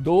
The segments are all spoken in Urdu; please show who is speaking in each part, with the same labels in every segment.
Speaker 1: 2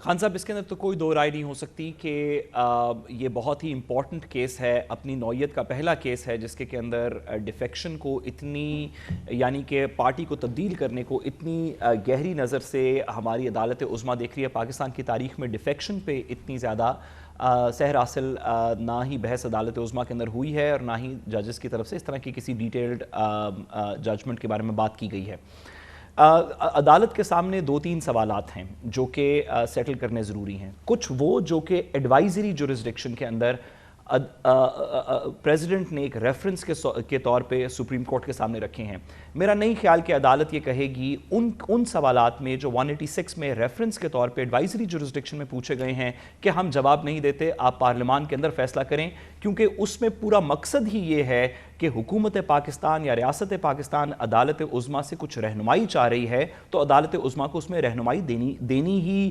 Speaker 2: خان صاحب اس کے اندر تو کوئی دو رائے نہیں ہو سکتی کہ یہ بہت ہی امپورٹنٹ کیس ہے، اپنی نوعیت کا پہلا کیس ہے جس کے اندر ڈیفیکشن کو اتنی، یعنی کہ پارٹی کو تبدیل کرنے کو اتنی گہری نظر سے ہماری عدالت عظمیٰ دیکھ رہی ہے۔ پاکستان کی تاریخ میں ڈیفیکشن پہ اتنی زیادہ سحر حاصل نہ ہی بحث عدالت عظمیٰ کے اندر ہوئی ہے اور نہ ہی ججز کی طرف سے اس طرح کی کسی ڈیٹیلڈ ججمنٹ کے بارے میں بات کی گئی ہے۔ عدالت کے سامنے دو تین سوالات ہیں جو کہ سیٹل کرنے ضروری ہیں۔ کچھ وہ جو کہ ایڈوائزری جورسڈکشن کے اندر پریزیڈنٹ نے ایک ریفرنس کے طور پہ سپریم کورٹ کے سامنے رکھے ہیں۔ میرا نہیں خیال کہ عدالت یہ کہے گی ان سوالات میں جو 186 میں ریفرنس کے طور پہ ایڈوائزری جورسڈکشن میں پوچھے گئے ہیں کہ ہم جواب نہیں دیتے، آپ پارلیمان کے اندر فیصلہ کریں، کیونکہ اس میں پورا مقصد ہی یہ ہے کہ حکومت پاکستان یا ریاست پاکستان عدالت عظمیٰ سے کچھ رہنمائی چاہ رہی ہے تو عدالت عظمیٰ کو اس میں رہنمائی دینی ہی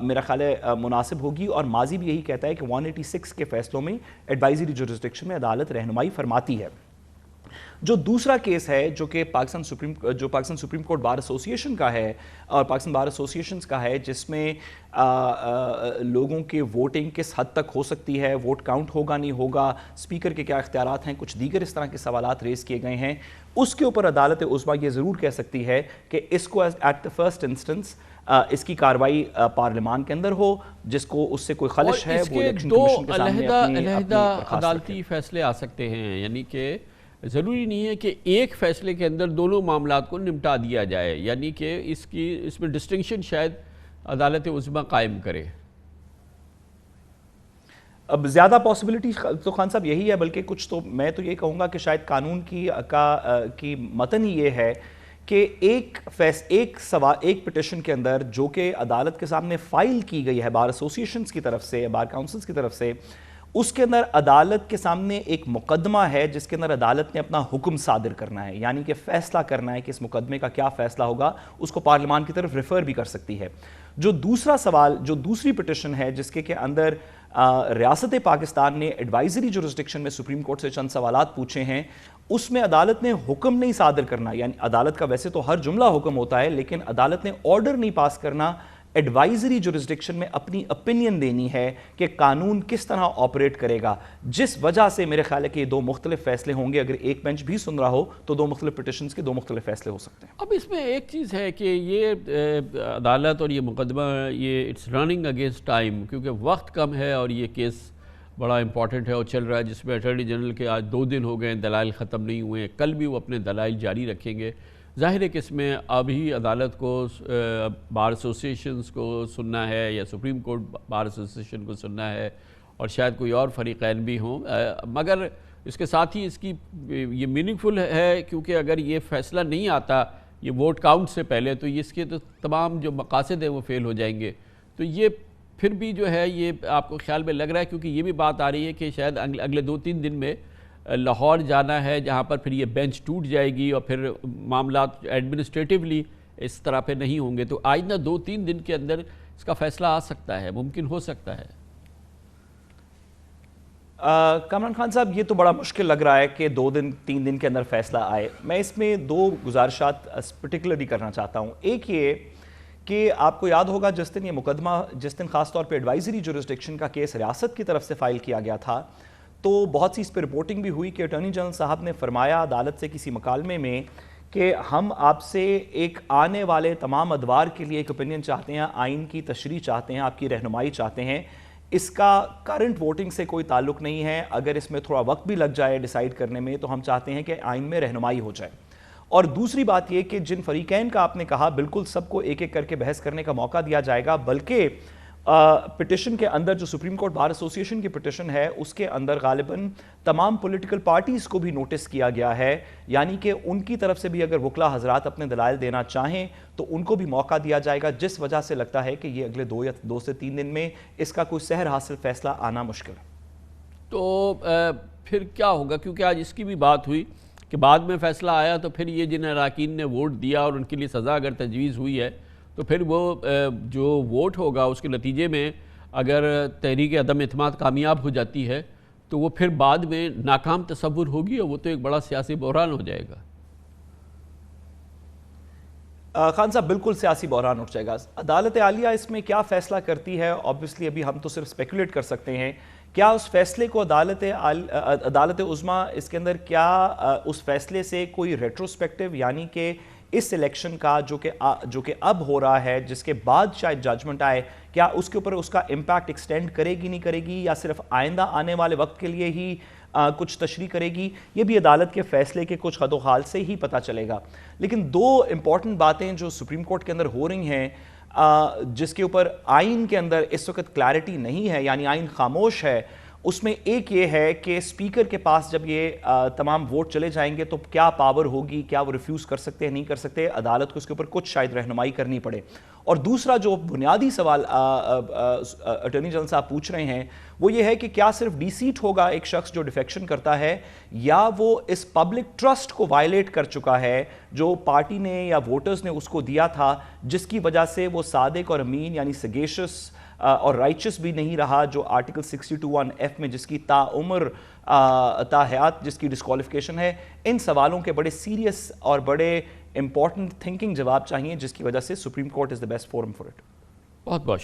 Speaker 2: میرا خیال ہے مناسب ہوگی، اور ماضی بھی یہی کہتا ہے کہ 186 کے فیصلوں میں ایڈوائزری جورسڈکشن میں عدالت رہنمائی فرماتی ہے۔ جو دوسرا کیس ہے جو کہ Pakistan supreme court bar association کا ہے اور پاکستان بار ایسوسیشنز کا ہے، جس میں لوگوں کے ووٹنگ کس حد تک ہو سکتی ہے، ووٹ کاؤنٹ ہوگا نہیں ہوگا، اسپیکر کے کیا اختیارات ہیں، کچھ دیگر اس طرح کے سوالات ریز کیے گئے ہیں، اس کے اوپر عدالت عظمیٰ یہ ضرور کہہ سکتی ہے کہ اس کو ایٹ دا فرسٹ انسٹنس اس کی کارروائی پارلیمان کے اندر ہو، جس کو اس سے کوئی خلش ہے وہ الیکشن کمیشن کے سامنے
Speaker 1: علیحدہ عدالتی فیصلے آ سکتے ہیں، یعنی کہ ضروری نہیں ہے کہ ایک فیصلے کے اندر دونوں معاملات کو نمٹا دیا جائے، یعنی کہ اس میں ڈسٹنکشن شاید عدالت عظمیٰ قائم کرے۔
Speaker 2: اب زیادہ پاسبلٹی تو خان صاحب یہی ہے، بلکہ کچھ تو میں تو یہ کہوں گا کہ شاید قانون کی متن ہی یہ ہے کہ ایک پٹیشن کے اندر جو کہ عدالت کے سامنے فائل کی گئی ہے بار ایسوسیشنز کی طرف سے، بار کاؤنسلز کی طرف سے، اس کے اندر عدالت کے سامنے ایک مقدمہ ہے جس کے اندر عدالت نے اپنا حکم صادر کرنا ہے، یعنی کہ فیصلہ کرنا ہے کہ اس مقدمے کا کیا فیصلہ ہوگا، اس کو پارلیمان کی طرف ریفر بھی کر سکتی ہے۔ جو دوسرا سوال، جو دوسری پٹیشن ہے جس کے اندر ریاست پاکستان نے ایڈوائزری جورسڈکشن میں سپریم کورٹ سے چند سوالات پوچھے ہیں، اس میں عدالت نے حکم نہیں صادر کرنا، یعنی عدالت کا ویسے تو ہر جملہ حکم ہوتا ہے، لیکن عدالت نے آرڈر نہیں پاس کرنا، ایڈوائزری جورسڈکشن میں اپنی اپینین دینی ہے کہ قانون کس طرح آپریٹ کرے گا، جس وجہ سے میرے خیال ہے کہ یہ دو مختلف فیصلے ہوں گے۔ اگر ایک بینچ بھی سن رہا ہو تو دو مختلف پٹیشنز کے دو مختلف فیصلے ہو سکتے ہیں۔
Speaker 1: اب اس میں ایک چیز ہے کہ یہ عدالت اور یہ مقدمہ یہ اٹس رننگ اگینسٹ ٹائم، کیونکہ وقت کم ہے اور یہ کیس بڑا امپورٹنٹ ہے اور چل رہا ہے، جس میں اٹارنی جنرل کے آج 2 دن ہو گئے ہیں، دلائل ختم نہیں ہوئے ہیں، کل بھی وہ اپنے دلائل جاری رکھیں گے۔ ظاہر ہے کہ اس میں ابھی عدالت کو بار ایسوسیشنز کو سننا ہے یا سپریم کورٹ بار ایسوسیشن کو سننا ہے اور شاید کوئی اور فریقین بھی ہوں، مگر اس کے ساتھ ہی اس کی یہ میننگ فل ہے، کیونکہ اگر یہ فیصلہ نہیں آتا یہ ووٹ کاؤنٹ سے پہلے تو اس کے تو تمام جو مقاصد ہیں وہ فیل ہو جائیں گے۔ تو یہ پھر بھی جو ہے یہ آپ کو خیال میں لگ رہا ہے، کیونکہ یہ بھی بات آ رہی ہے کہ شاید اگلے 2-3 دن میں لاہور جانا ہے، جہاں پر پھر یہ بینچ ٹوٹ جائے گی اور پھر معاملات ایڈمنسٹریٹیولی اس طرح پہ نہیں ہوں گے، تو آئندہ 2-3 دن کے اندر اس کا فیصلہ آ سکتا ہے، ممکن ہو سکتا ہے۔
Speaker 2: کامران خان صاحب، یہ تو بڑا مشکل لگ رہا ہے کہ 2-3 دن کے اندر فیصلہ آئے۔ میں اس میں 2 گزارشات پرٹیکولرلی کرنا چاہتا ہوں۔ ایک یہ کہ آپ کو یاد ہوگا جس دن یہ مقدمہ، جس دن خاص طور پہ ایڈوائزری جورسڈکشن کا کیس ریاست کی طرف سے فائل کیا گیا تھا، تو بہت سی اس پہ رپورٹنگ بھی ہوئی کہ اٹارنی جنرل صاحب نے فرمایا عدالت سے کسی مکالمے میں کہ ہم آپ سے ایک آنے والے تمام ادوار کے لیے ایک اوپینین چاہتے ہیں، آئین کی تشریح چاہتے ہیں، آپ کی رہنمائی چاہتے ہیں، اس کا کرنٹ ووٹنگ سے کوئی تعلق نہیں ہے، اگر اس میں تھوڑا وقت بھی لگ جائے ڈیسائیڈ کرنے میں تو ہم چاہتے ہیں کہ آئین میں رہنمائی ہو جائے۔ اور دوسری بات یہ کہ جن فریقین کا آپ نے کہا بالکل سب کو ایک ایک کر کے بحث کرنے کا موقع دیا جائے گا، بلکہ پٹیشن کے اندر جو سپریم کورٹ بار ایسوسیشن کی پٹیشن ہے اس کے اندر غالباً تمام پولیٹیکل پارٹیز کو بھی نوٹس کیا گیا ہے، یعنی کہ ان کی طرف سے بھی اگر وکلا حضرات اپنے دلائل دینا چاہیں تو ان کو بھی موقع دیا جائے گا، جس وجہ سے لگتا ہے کہ یہ اگلے 2 سے 3 دن میں اس کا کوئی سحر حاصل فیصلہ آنا مشکل ہے۔
Speaker 1: تو پھر کیا ہوگا، کیونکہ آج اس کی بھی بات ہوئی کہ بعد میں فیصلہ آیا تو پھر یہ جن اراکین نے ووٹ دیا اور ان کے لیے سزا اگر تجویز ہوئی ہے تو پھر وہ جو ووٹ ہوگا اس کے نتیجے میں اگر تحریک عدم اعتماد کامیاب ہو جاتی ہے تو وہ پھر بعد میں ناکام تصور ہوگی اور وہ تو ایک بڑا سیاسی بحران ہو جائے گا۔
Speaker 2: خان صاحب بالکل سیاسی بحران اٹھ جائے گا. عدالت عالیہ اس میں کیا فیصلہ کرتی ہے؟ آبویسلی ابھی ہم تو صرف اسپیکولیٹ کر سکتے ہیں. کیا اس فیصلے کو عدالت عظمیٰ اس کے اندر کیا اس فیصلے سے کوئی ریٹروسپیکٹیو یعنی کہ اس الیکشن کا جو کہ اب ہو رہا ہے جس کے بعد شاید ججمنٹ آئے، کیا اس کے اوپر اس کا امپیکٹ ایکسٹینڈ کرے گی نہیں کرے گی، یا صرف آئندہ آنے والے وقت کے لیے ہی کچھ تشریح کرے گی؟ یہ بھی عدالت کے فیصلے کے کچھ خد و خال سے ہی پتہ چلے گا. لیکن دو امپورٹنٹ باتیں جو سپریم کورٹ کے اندر ہو رہی ہیں جس کے اوپر آئین کے اندر اس وقت کلیئرٹی نہیں ہے، یعنی آئین خاموش ہے، اس میں ایک یہ ہے کہ اسپیکر کے پاس جب یہ تمام ووٹ چلے جائیں گے تو کیا پاور ہوگی، کیا وہ ریفیوز کر سکتے ہیں نہیں کر سکتے، عدالت کو اس کے اوپر کچھ شاید رہنمائی کرنی پڑے. اور دوسرا جو بنیادی سوال اٹارنی جنرل صاحب پوچھ رہے ہیں وہ یہ ہے کہ کیا صرف ڈی سیٹ ہوگا ایک شخص جو ڈیفیکشن کرتا ہے، یا وہ اس پبلک ٹرسٹ کو وائلیٹ کر چکا ہے جو پارٹی نے یا ووٹرز نے اس کو دیا تھا، جس کی وجہ سے وہ صادق اور امین یعنی سگیشس اور رائچس بھی نہیں رہا، جو آرٹیکل 62(1)(f) میں جس کی تا عمر تا حیات جس کی ڈسکوالیفیکیشن ہے. ان سوالوں کے بڑے سیریس اور بڑے امپورٹنٹ تھنکنگ جواب چاہیے، جس کی وجہ سے supreme court is the best forum for it.
Speaker 1: بہت بہت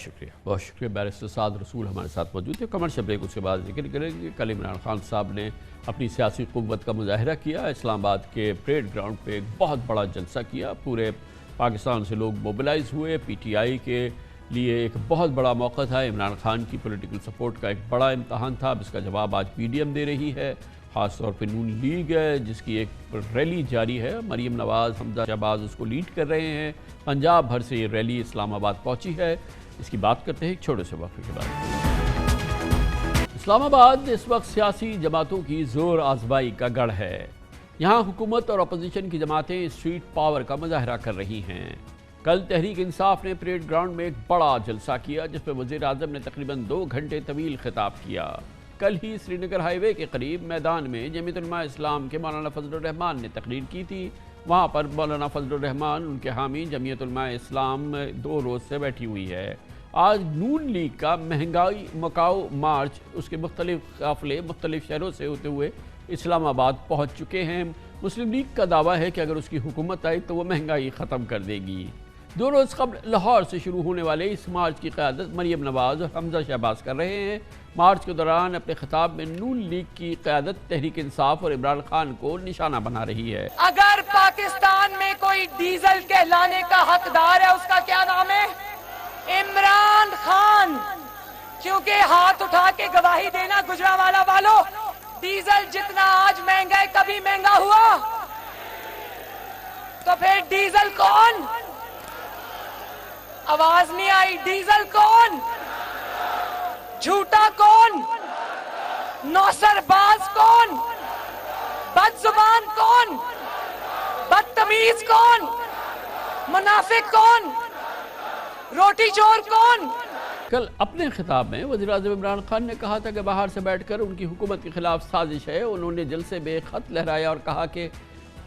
Speaker 1: شکریہ بیرسٹر سعد رسول ہمارے ساتھ موجود ہے. کمرشل بریک اس کے بعد ذکر کریں گے. کل عمران خان صاحب نے اپنی سیاسی قوت کا مظاہرہ کیا، اسلام آباد کے پریڈ گراؤنڈ پہ ایک بہت بڑا جلسہ کیا، پورے پاکستان سے لوگ موبلائز ہوئے. پی ٹی آئی کے لیے ایک بہت بڑا موقع تھا، عمران خان کی پولیٹیکل سپورٹ کا ایک بڑا امتحان تھا. اب اس کا جواب آج پی ڈی ایم دے رہی ہے، خاص طور پہ نون لیگ ہے جس کی ایک ریلی جاری ہے. مریم نواز، حمزہ شہباز اس کو لیڈ کر رہے ہیں. پنجاب بھر سے یہ ریلی اسلام آباد پہنچی ہے. اس کی بات کرتے ہیں ایک چھوٹے سے وقفے کے بعد. اسلام آباد اس وقت سیاسی جماعتوں کی زور آزمائی کا گڑھ ہے. یہاں حکومت اور اپوزیشن کی جماعتیں اسٹریٹ پاور کا مظاہرہ کر رہی ہیں. کل تحریک انصاف نے پریڈ گراؤنڈ میں ایک بڑا جلسہ کیا جس پہ وزیر اعظم نے تقریباً 2 گھنٹے طویل خطاب کیا. کل ہی سری نگر ہائی وے کے قریب میدان میں جمعیت علماء اسلام کے مولانا فضل الرحمان نے تقریر کی تھی. وہاں پر مولانا فضل الرحمان ان کے حامی جمعیت علماء اسلام 2 روز سے بیٹھی ہوئی ہے. آج نون لیگ کا مہنگائی مکاؤ مارچ اس کے مختلف قافلے مختلف شہروں سے ہوتے ہوئے اسلام آباد پہنچ چکے ہیں. مسلم لیگ کا دعویٰ ہے کہ اگر اس کی حکومت آئی تو وہ مہنگائی ختم کر دے گی. 2 روز قبل لاہور سے شروع ہونے والے اس مارچ کی قیادت مریم نواز اور حمزہ شہباز کر رہے ہیں. مارچ کے دوران اپنے خطاب میں نون لیگ کی قیادت تحریک انصاف اور عمران خان کو نشانہ بنا رہی ہے.
Speaker 3: اگر پاکستان میں کوئی ڈیزل کہلانے کا حقدار ہے اس کا کیا نام ہے؟ عمران خان. کیونکہ ہاتھ اٹھا کے گواہی دینا گجرانوالہ والوں، ڈیزل جتنا آج مہنگا ہے کبھی مہنگا ہوا؟ تو پھر ڈیزل کون؟ آواز نہیں آئی. ڈیزل کون؟ جھوٹا کون؟ نوسر باز کون؟ بد زبان کون؟ بدتمیز کون؟ منافق کون؟ روٹی چور کون؟
Speaker 1: کل اپنے خطاب میں وزیر اعظم عمران خان نے کہا تھا کہ باہر سے بیٹھ کر ان کی حکومت کے خلاف سازش ہے. انہوں نے جلسے میں خط لہرایا اور کہا کہ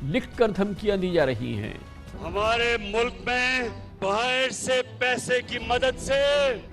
Speaker 1: لکھ کر دھمکیاں دی جا رہی ہیں.
Speaker 4: ہمارے ملک میں باہر سے پیسے کی مدد سے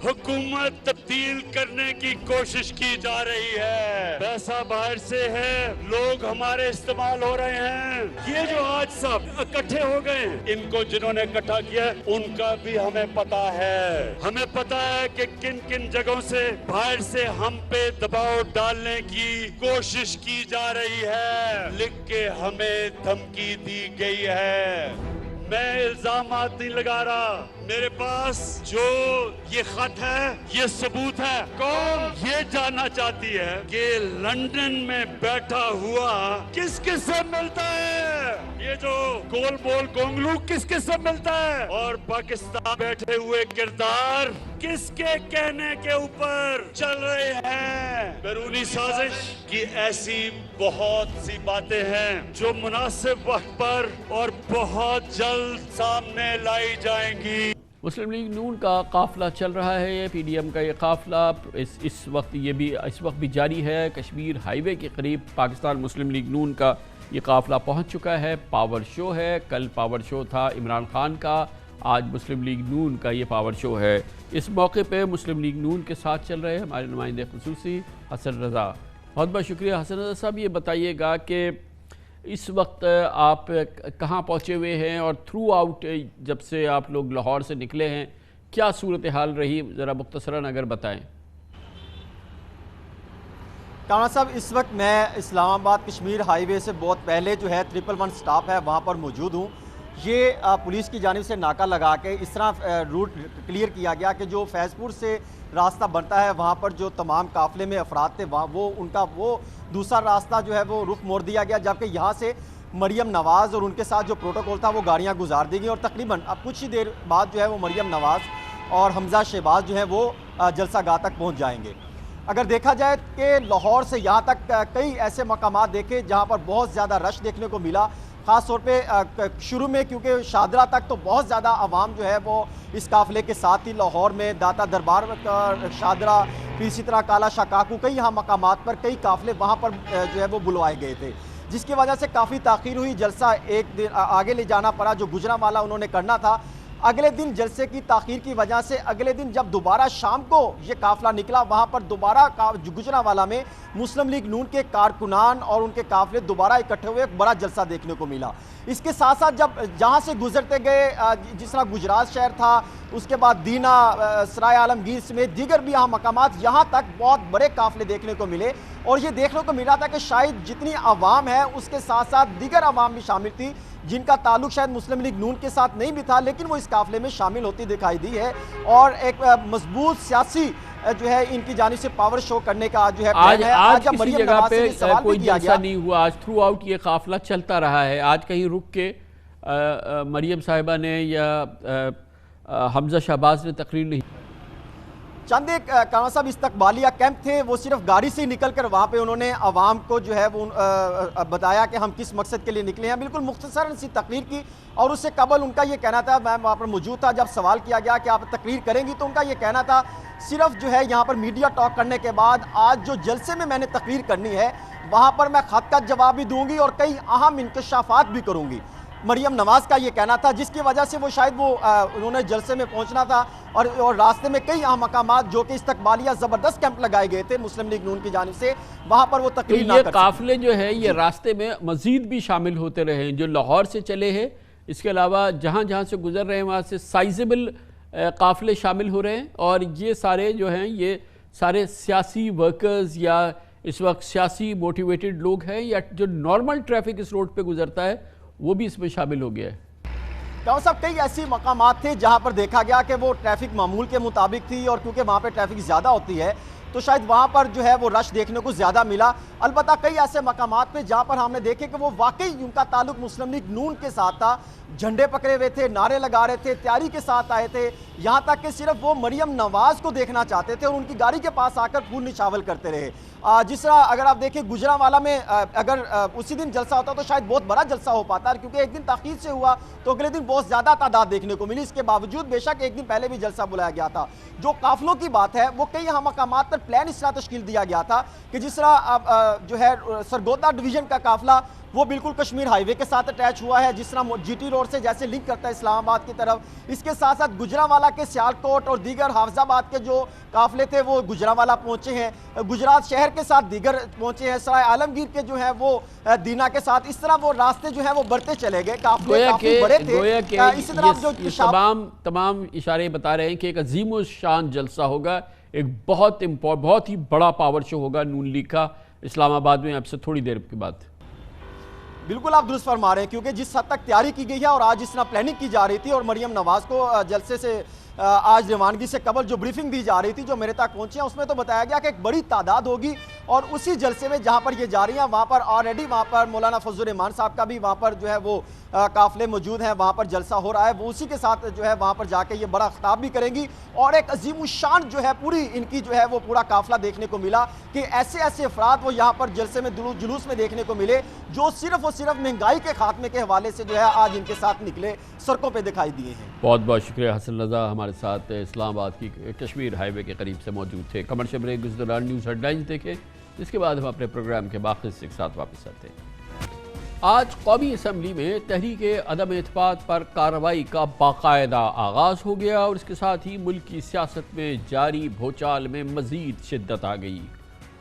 Speaker 4: حکومت تبدیل کرنے کی کوشش کی جا رہی ہے. پیسہ باہر سے ہے، لوگ ہمارے استعمال ہو رہے ہیں. یہ جو آج سب اکٹھے ہو گئے ہیں، ان کو جنہوں نے اکٹھا کیا ان کا بھی ہمیں پتا ہے. ہمیں پتا ہے کہ کن کن جگہوں سے باہر سے ہم پہ دباؤ ڈالنے کی کوشش کی جا رہی ہے. لکھ کے ہمیں دھمکی دی گئی ہے. میں الزامات نہیں لگا رہا، میرے پاس جو یہ خط ہے یہ ثبوت ہے. قوم یہ جاننا چاہتی ہے کہ لندن میں بیٹھا ہوا کس کس سے ملتا ہے، یہ جو گول بول گونگلو کس کس سے ملتا ہے، اور پاکستان بیٹھے ہوئے کردار کس کے کہنے کے اوپر چل رہے ہیں. بیرونی سازش کی ایسی بہت سی باتیں ہیں جو مناسب وقت پر اور بہت جلد سامنے لائی جائیں گی.
Speaker 1: مسلم لیگ نون کا قافلہ چل رہا ہے. پی ڈی ایم کا یہ قافلہ اس وقت بھی جاری ہے. کشمیر ہائی وے کے قریب پاکستان مسلم لیگ نون کا یہ قافلہ پہنچ چکا ہے. پاور شو ہے. کل پاور شو تھا عمران خان کا، آج مسلم لیگ نون کا یہ پاور شو ہے. اس موقع پہ مسلم لیگ نون کے ساتھ چل رہے ہمارے نمائندے خصوصی حسن رضا. بہت بہت شکریہ حسن رضا صاحب. یہ بتائیے گا کہ اس وقت آپ کہاں پہنچے ہوئے ہیں اور تھرو آؤٹ جب سے آپ لوگ لاہور سے نکلے ہیں کیا صورتحال رہی، ذرا مختصراً اگر بتائیں۔
Speaker 5: کامران صاحب، اس وقت میں اسلام آباد کشمیر ہائی وے سے بہت پہلے جو ہے 111 سٹاپ ہے وہاں پر موجود ہوں۔ یہ پولیس کی جانب سے ناکہ لگا کے اس طرح روٹ کلیئر کیا گیا کہ جو فیض پور سے راستہ بنتا ہے وہاں پر جو تمام قافلے میں افراد تھے وہ ان کا وہ دوسرا راستہ جو ہے وہ رخ موڑ دیا گیا، جبکہ یہاں سے مریم نواز اور ان کے ساتھ جو پروٹوکول تھا وہ گاڑیاں گزار دی گئیں اور تقریباً اب کچھ ہی دیر بعد جو ہے وہ مریم نواز اور حمزہ شہباز جو ہے وہ جلسہ گاہ تک پہنچ جائیں گے۔ اگر دیکھا جائے کہ لاہور سے یہاں تک کئی ایسے مقامات دیکھے جہاں پر بہت زیادہ رش دیکھنے کو ملا، خاص طور پہ شروع میں کیونکہ شادرہ تک تو بہت زیادہ عوام جو ہے وہ اس قافلے کے ساتھ ہی لاہور میں داتا دربار شادرہ، پھر اسی طرح کالا شاہ کاکو، کئی یہاں مقامات پر کئی قافلے وہاں پر جو ہے وہ بلوائے گئے تھے، جس کی وجہ سے کافی تاخیر ہوئی، جلسہ ایک دن آگے لے جانا پڑا جو گجرانوالہ انہوں نے کرنا تھا۔ اگلے دن جلسے کی تاخیر کی وجہ سے اگلے دن جب دوبارہ شام کو یہ قافلہ نکلا وہاں پر دوبارہ گجرانوالہ میں مسلم لیگ نون کے کارکنان اور ان کے قافلے دوبارہ اکٹھے ہوئے ایک بڑا جلسہ دیکھنے کو ملا۔ اس کے ساتھ ساتھ جب جہاں سے گزرتے گئے جس طرح گجرات شہر تھا، اس کے بعد دینا، سرائے عالمگیر سمیت دیگر بھی یہاں مقامات، یہاں تک بہت بڑے قافلے دیکھنے کو ملے اور یہ دیکھنے کو ملا تھا کہ شاید جتنی عوام ہے اس کے ساتھ ساتھ دیگر عوام بھی شامل تھی جن کا تعلق شاید مسلم لیگ نون کے ساتھ نہیں بھی تھا، لیکن وہ اس قافلے میں شامل ہوتی دکھائی دی ہے اور ایک مضبوط سیاسی جو ہے ان کی جانب سے پاور شو کرنے کا جو ہے پلان ہے۔
Speaker 1: آج کسی جگہ پہ کوئی جلسہ نہیں ہوا، آج تھرو آؤٹ یہ قافلہ چلتا رہا ہے، آج کہیں رک کے مریم صاحبہ نے یا حمزہ شہباز نے تقریر نہیں۔
Speaker 5: چند ایک کامران صاحب استقبالیہ کیمپ تھے، وہ صرف گاڑی سے نکل کر وہاں پہ انہوں نے عوام کو جو ہے وہ بتایا کہ ہم کس مقصد کے لیے نکلے ہیں، بالکل مختصراً سی تقریر کی اور اس سے قبل ان کا یہ کہنا تھا، میں وہاں پر موجود تھا جب سوال کیا گیا کہ آپ تقریر کریں گی تو ان کا یہ کہنا تھا صرف جو ہے یہاں پر میڈیا ٹاک کرنے کے بعد آج جو جلسے میں نے تقریر کرنی ہے وہاں پر میں خط کا جواب بھی دوں گی اور کئی اہم انکشافات بھی کروں گی۔ مریم نواز کا یہ کہنا تھا جس کی وجہ سے وہ شاید انہوں نے جلسے میں پہنچنا تھا اور راستے میں کئی اہم مقامات جو کہ استقبالیہ زبردست کیمپ لگائے گئے تھے مسلم لیگ نون کی جانب سے، وہاں پر وہ تقریر نہ کر سکے۔
Speaker 1: یہ قافلے جو ہے یہ راستے میں مزید بھی شامل ہوتے رہے ہیں جو لاہور سے چلے ہیں، اس کے علاوہ جہاں جہاں سے گزر رہے ہیں وہاں سے سائزیبل قافلے شامل ہو رہے ہیں اور یہ سارے جو ہیں یہ سارے سیاسی ورکرز یا اس وقت سیاسی موٹیویٹڈ لوگ ہیں یا جو نارمل ٹریفک اس روڈ پہ گزرتا ہے وہ بھی اس میں شامل ہو گیا ہے۔
Speaker 5: کامران صاحب کئی ایسی مقامات تھے جہاں پر دیکھا گیا کہ وہ ٹریفک معمول کے مطابق تھی اور کیونکہ وہاں پہ ٹریفک زیادہ ہوتی ہے تو شاید وہاں پر جو ہے وہ رش دیکھنے کو زیادہ ملا۔ البتہ کئی ایسے مقامات پہ جہاں پر ہم نے دیکھے کہ وہ واقعی ان کا تعلق مسلم لیگ نون کے ساتھ تھا، جھنڈے پکڑے ہوئے تھے، نعرے لگا رہے تھے، تیاری کے ساتھ آئے تھے، یہاں تک کہ صرف وہ مریم نواز کو دیکھنا چاہتے تھے اور ان کی گاڑی کے پاس آ کر پھول نچھاور کرتے رہے۔ جس طرح اگر آپ دیکھیں گجرانوالہ میں اگر اسی دن جلسہ ہوتا تو شاید بہت بڑا جلسہ ہو پاتا کیونکہ ایک دن تاخیر سے ہوا تو اگلے دن بہت زیادہ تعداد دیکھنے کو ملی، اس کے باوجود بے شک ایک دن پہلے بھی جلسہ بلایا گیا تھا۔ جو قافلوں کی بات ہے وہ کئی یہاں مقامات پر پلان اس طرح تشکیل دیا گیا تھا کہ جس طرح جو ہے سرگودا ڈویژن کا قافلہ وہ بالکل کشمیر ہائی وے کے ساتھ اٹیچ ہوا ہے، جس طرح جی ٹی روڈ سے جیسے لنک کرتا ہے اسلام آباد کی طرف، اس کے ساتھ ساتھ گجرانوالہ کے سیالکوٹ اور دیگر حافظ آباد کے جو قافلے تھے وہ گجرانوالہ پہنچے ہیں، گجرات شہر کے ساتھ دیگر پہنچے ہیں، سرائے عالمگیر کے جو ہیں وہ دینا کے ساتھ، اس طرح وہ راستے جو ہیں وہ بڑھتے چلے گئے، قافلے کافی بڑے تھے۔ اسی طرح جو
Speaker 1: تمام اشارے بتا رہے ہیں کہ ایک عظیم الشان جلسہ ہوگا، ایک بہت ہی بڑا پاور شو ہوگا نون لیگ کا اسلام آباد میں اب سے تھوڑی دیر کے بعد۔
Speaker 5: بالکل آپ درست فرما رہے ہیں کیونکہ جس حد تک تیاری کی گئی ہے اور آج جس طرح پلاننگ کی جا رہی تھی اور مریم نواز کو جلسے سے آج روانگی سے قبل جو بریفنگ دی جا رہی تھی جو میرے تک پہنچی ہیں اس میں تو بتایا گیا کہ ایک بڑی تعداد ہوگی اور اسی جلسے میں جہاں پر یہ جا رہی ہیں وہاں پر آلریڈی وہاں پر مولانا فضل الرحمان صاحب کا بھی وہاں پر جو ہے وہ قافلے موجود ہیں، وہاں پر جلسہ ہو رہا ہے، وہ اسی کے ساتھ جو ہے وہاں پر جا کے یہ بڑا خطاب بھی کریں گی اور ایک عظیم الشان جو ہے پوری ان کی جو ہے وہ پورا قافلہ دیکھنے کو ملا کہ ایسے افراد وہ یہاں پر جلسے میں جلوس میں دیکھنے کو ملے جو صرف اور صرف مہنگائی کے خاتمے کے حوالے سے جو ہے آج ان کے ساتھ نکلے سڑکوں پہ دکھائی دیے ہیں۔
Speaker 1: بہت بہت شکریہ حسن رضا، ہمارے ساتھ اسلام آباد کی کشمیر ہائی وے کے قریب سے موجود تھے۔ کمرشل بریک کے دوران نیوز ہیڈ لائنز دیکھیں، اس کے بعد ہم اپنے پروگرام کے باقی حصے کے ساتھ واپس آتے ہیں۔ آج قومی اسمبلی میں تحریک عدم اعتماد پر کارروائی کا باقاعدہ آغاز ہو گیا اور اس کے ساتھ ہی ملک کی سیاست میں جاری بھوچال میں مزید شدت آ گئی۔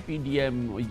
Speaker 1: PDM,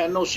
Speaker 6: NOC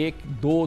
Speaker 1: 1, 2,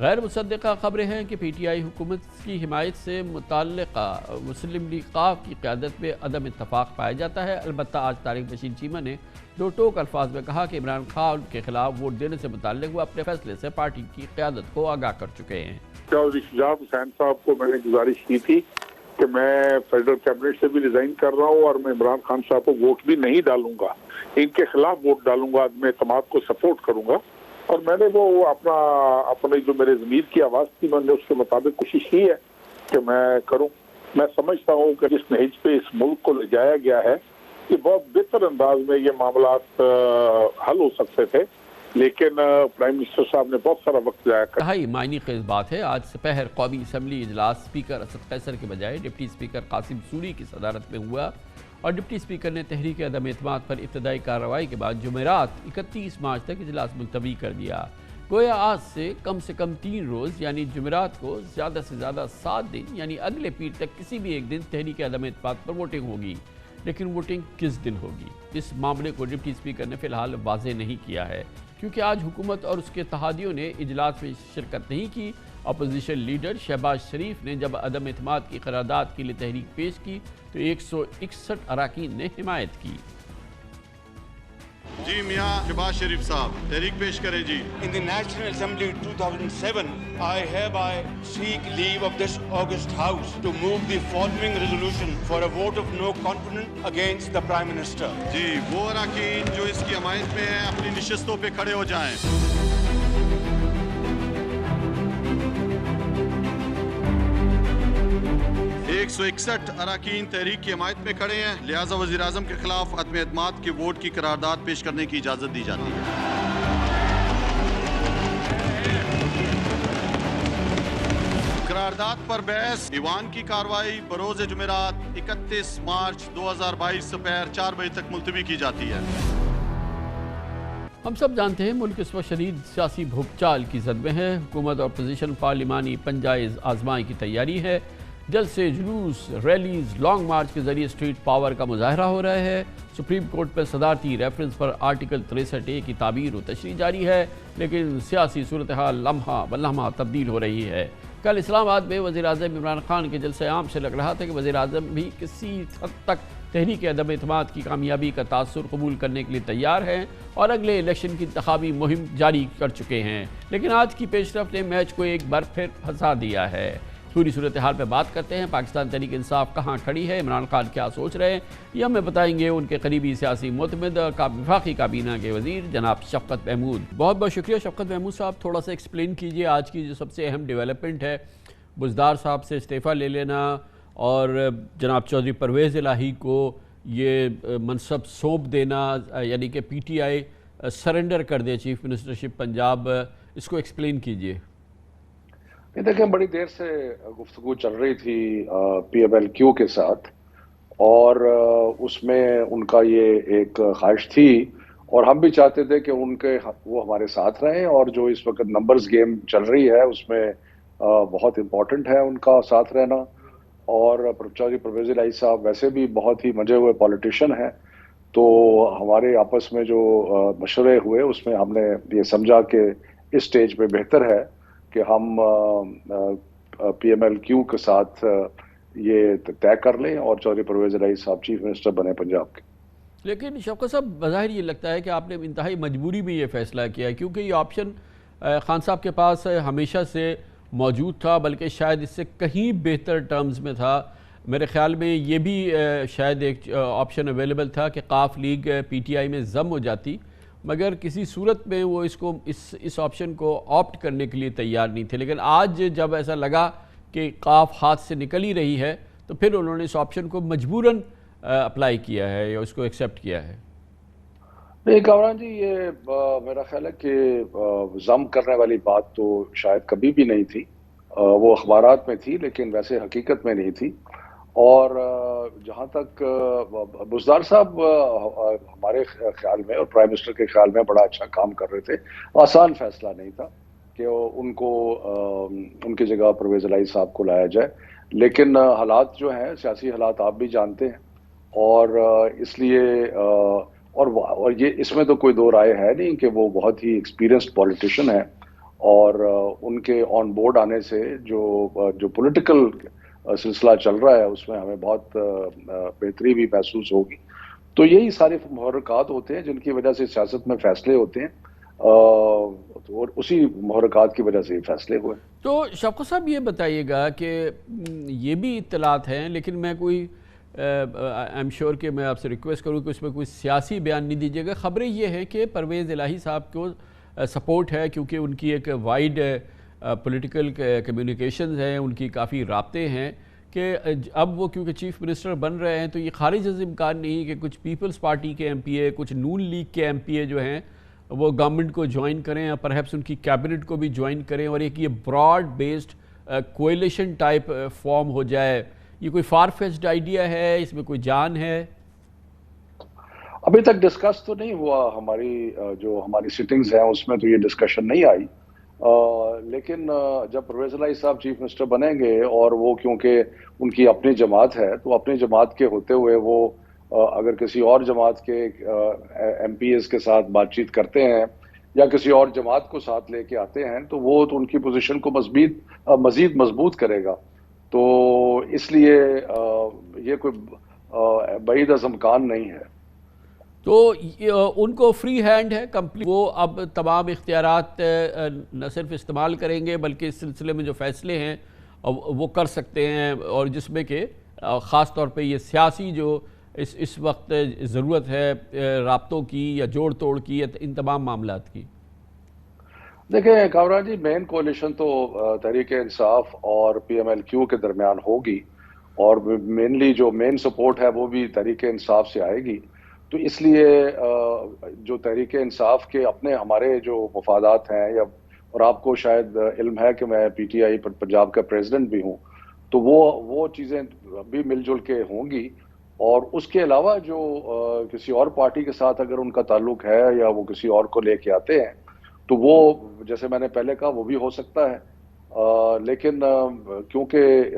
Speaker 1: غیر مصدقہ خبریں ہیں کہ پی ٹی آئی حکومت کی حمایت سے متعلقہ مسلم لیگ قاف کی قیادت میں عدم اتفاق پایا جاتا ہے۔ البتہ آج طارق بشیر چیمہ نے دو ٹوک الفاظ میں کہا کہ عمران خان کے خلاف ووٹ دینے سے متعلق وہ اپنے فیصلے سے پارٹی کی قیادت کو آگاہ کر چکے ہیں۔
Speaker 7: چودھری شجاعت حسین صاحب کو میں نے گزارش کی تھی کہ میں فیڈرل کیبنٹ سے بھی ریزائن کر رہا ہوں اور میں عمران خان صاحب کو ووٹ بھی نہیں ڈالوں گا، ان کے خلاف ووٹ ڈالوں گا، میں اعتماد کو سپورٹ کروں گا، اور میں نے وہ اپنی جو میرے ضمیر کی آواز تھی میں نے اس کے مطابق کوشش کی ہے کہ میں کروں۔ میں سمجھتا ہوں کہ جس نہج پہ اس ملک کو لے جایا گیا ہے کہ بہت بہتر انداز میں یہ معاملات حل ہو سکتے تھے، لیکن پرائم منسٹر صاحب نے بہت سارا وقت ضائع کر۔
Speaker 1: انتہائی معنی خیز بات ہے، آج سپہر قومی اسمبلی اجلاس اسپیکر اسد قیصر کے بجائے ڈپٹی اسپیکر قاسم سوری کی صدارت میں ہوا، اور ڈپٹی اسپیکر نے تحریک عدم اعتماد پر ابتدائی کارروائی کے بعد جمعرات 31 مارچ تک اجلاس ملتوی کر دیا۔ گویا آج سے کم 3 روز یعنی جمعرات کو زیادہ سے زیادہ 7 دن یعنی اگلے پیر تک کسی بھی ایک دن تحریک عدم اعتماد پر ووٹنگ ہوگی، لیکن ووٹنگ کس دن ہوگی اس معاملے کو ڈپٹی اسپیکر نے فی الحال واضح نہیں کیا ہے، کیونکہ آج حکومت اور اس کے اتحادیوں نے اجلاس میں شرکت نہیں کی۔ اپوزیشن لیڈر شہباز شریف نے جب عدم اعتماد کی قرارداد کے لیے تحریک پیش کی تو 161 اراکین نے حمایت کی۔
Speaker 8: جی میاں شہباز شریف صاحب تحریک پیش کریں جی۔
Speaker 9: In the National Assembly 2007, I hereby seek leave of this August House to move the following resolution for a vote of no confidence against the Prime Minister.
Speaker 8: جی وہ اراکین جو اس کی حمایت میں ہیں اپنی نشستوں پہ کھڑے ہو جائیں۔ 161 اراکین تحریک کی حمایت میں کھڑے ہیں، لہٰذا وزیر اعظم کے خلاف عدم اعتماد کے ووٹ کی قرارداد پیش کرنے کی اجازت دی جاتی ہے۔ قرارداد پر بحث ایوان کی کارروائی بروز جمعرات 31 مارچ 2022 دوپہر 4 بجے تک ملتوی کی جاتی ہے۔
Speaker 1: ہم سب جانتے ہیں ملک اس وقت شدید سیاسی بھوچال کی زد میں ہے، حکومت اور اپوزیشن پارلیمانی پنجائز آزمائی کی تیاری ہے، جلد سے جلوس، ریلیز، لانگ مارچ کے ذریعے اسٹریٹ پاور کا مظاہرہ ہو رہا ہے۔ سپریم کورٹ پر صدارتی ریفرنس پر آرٹیکل 63A کی تعبیر و تشریح جاری ہے، لیکن سیاسی صورتحال لمحہ بلمحہ تبدیل ہو رہی ہے۔ کل اسلام آباد میں وزیر اعظم عمران خان کے جلسہ عام سے لگ رہا تھا کہ وزیر اعظم بھی کسی حد تک تحریک عدم اعتماد کی کامیابی کا تاثر قبول کرنے کے لیے تیار ہیں اور اگلے الیکشن کی انتخابی مہم جاری کر چکے ہیں، لیکن آج کی پیش رفت نے میچ کو ایک بار پھر پھنسا دیا ہے۔ پوری صورتحال پہ بات کرتے ہیں، پاکستان تحریک انصاف کہاں کھڑی ہے، عمران خان کیا سوچ رہے ہیں، یہ ہمیں بتائیں گے ان کے قریبی سیاسی معتمد وفاقی کابینہ کے وزیر جناب شفقت محمود۔ بہت بہت شکریہ شفقت محمود صاحب، تھوڑا سا ایکسپلین کیجئے آج کی جو سب سے اہم ڈیولپمنٹ ہے، بزدار صاحب سے استعفیٰ لے لینا اور جناب چودھری پرویز الہی کو یہ منصب سونپ دینا، یعنی کہ پی ٹی آئی سرنڈر کر دے چیف منسٹرشپ پنجاب، اس کو ایکسپلین کیجئے۔
Speaker 6: دیکھیں بڑی دیر سے گفتگو چل رہی تھی پی ایم ایل کیو کے ساتھ، اور اس میں ان کا یہ ایک خواہش تھی اور ہم بھی چاہتے تھے کہ وہ ہمارے ساتھ رہیں، اور جو اس وقت نمبرز گیم چل رہی ہے اس میں بہت امپورٹنٹ ہے ان کا ساتھ رہنا، اور چودھری پرویز الہی صاحب ویسے بھی بہت ہی منجے ہوئے پولیٹیشین ہیں، تو ہمارے آپس میں جو مشورے ہوئے اس میں ہم نے یہ سمجھا کہ اس سٹیج پہ بہتر ہے کہ ہم پی ایم ایل کیو کے ساتھ یہ طے کر لیں اور چودھری پرویز الہی صاحب چیف منسٹر بنے پنجاب کے۔
Speaker 1: لیکن شوکت صاحب بظاہر یہ لگتا ہے کہ آپ نے انتہائی مجبوری میں یہ فیصلہ کیا ہے، کیونکہ یہ آپشن خان صاحب کے پاس ہمیشہ سے موجود تھا، بلکہ شاید اس سے کہیں بہتر ٹرمز میں تھا۔ میرے خیال میں یہ بھی شاید ایک آپشن اویلیبل تھا کہ قاف لیگ پی ٹی آئی میں ضم ہو جاتی، مگر کسی صورت میں وہ اس آپشن کو آپٹ کرنے کے لیے تیار نہیں تھے، لیکن آج جب ایسا لگا کہ قاف ہاتھ سے نکل ہی رہی ہے تو پھر انہوں نے اس آپشن کو مجبوراً اپلائی کیا ہے یا اس کو ایکسیپٹ کیا ہے۔
Speaker 6: نہیں کامران جی، یہ میرا خیال ہے کہ ضم کرنے والی بات تو شاید کبھی بھی نہیں تھی، وہ اخبارات میں تھی لیکن ویسے حقیقت میں نہیں تھی، اور جہاں تک بزدار صاحب ہمارے خیال میں اور پرائم منسٹر کے خیال میں بڑا اچھا کام کر رہے تھے، آسان فیصلہ نہیں تھا کہ ان کی جگہ پرویز الہی صاحب کو لایا جائے، لیکن حالات جو ہیں سیاسی حالات آپ بھی جانتے ہیں، اور اس لیے اور یہ اس میں تو کوئی دو رائے ہے نہیں کہ وہ بہت ہی ایکسپیرینسڈ پولیٹیشین ہے،
Speaker 10: اور ان کے آن بورڈ آنے سے جو پولیٹیکل سلسلہ چل رہا ہے اس میں ہمیں بہت بہتری بھی محسوس ہوگی. تو یہی سارے محرکات ہوتے ہیں جن کی وجہ سے سیاست میں فیصلے ہوتے ہیں اور اسی محرکات کی وجہ سے یہ فیصلے ہوئے.
Speaker 1: تو شفقت صاحب یہ بتائیے گا کہ یہ بھی اطلاعات ہیں، لیکن میں کوئی ایم شیور کہ میں آپ سے ریکویسٹ کروں کہ اس میں کوئی سیاسی بیان نہیں دیجیے گا. خبریں یہ ہیں کہ پرویز الہی صاحب کو سپورٹ ہے کیونکہ ان کی ایک وائڈ پولیٹیکل کمیونیکیشنز ہیں، ان کی کافی رابطے ہیں کہ اب وہ کیونکہ چیف منسٹر بن رہے ہیں تو یہ خارج از امکان نہیں کہ کچھ پیپلز پارٹی کے ایم پی اے، کچھ نون لیگ کے ایم پی اے جو ہیں وہ گورنمنٹ کو جوائن کریں اور پرہیپس ان کی کیبنٹ کو بھی جوائن کریں اور ایک یہ broad based coalition type form ہو جائے. یہ کوئی فار فیچڈ آئیڈیا ہے؟ اس میں کوئی جان ہے؟
Speaker 10: ابھی تک ڈسکس تو نہیں ہوا. ہماری سٹنگز ہیں اس میں تو یہ ڈسکشن نہیں آئی. لیکن جب پرویز الہی صاحب چیف منسٹر بنیں گے اور وہ کیونکہ ان کی اپنی جماعت ہے تو اپنی جماعت کے ہوتے ہوئے وہ اگر کسی اور جماعت کے ایم پی ایز کے ساتھ بات چیت کرتے ہیں یا کسی اور جماعت کو ساتھ لے کے آتے ہیں تو وہ تو ان کی پوزیشن کو مزید مضبوط کرے گا. تو اس لیے یہ کوئی بعید از امکان نہیں ہے.
Speaker 1: تو ان کو فری ہینڈ ہے کمپلیٹ، وہ اب تمام اختیارات نہ صرف استعمال کریں گے بلکہ اس سلسلے میں جو فیصلے ہیں وہ کر سکتے ہیں، اور جس میں کہ خاص طور پہ یہ سیاسی جو اس وقت ضرورت ہے رابطوں کی یا جوڑ توڑ کی یا ان تمام معاملات کی.
Speaker 10: دیکھیں کامران جی، مین کولیشن تو تحریک انصاف اور پی ایم ایل کیو کے درمیان ہوگی اور مینلی جو مین سپورٹ ہے وہ بھی تحریک انصاف سے آئے گی. تو اس لیے جو تحریک انصاف کے ہمارے جو مفادات ہیں اور آپ کو شاید علم ہے کہ میں پی ٹی آئی پنجاب کا پریزیڈنٹ بھی ہوں، تو وہ چیزیں بھی مل جل کے ہوں گی. اور اس کے علاوہ جو کسی اور پارٹی کے ساتھ اگر ان کا تعلق ہے یا وہ کسی اور کو لے کے آتے ہیں تو وہ جیسے میں نے پہلے کہا وہ بھی ہو سکتا ہے. لیکن کیونکہ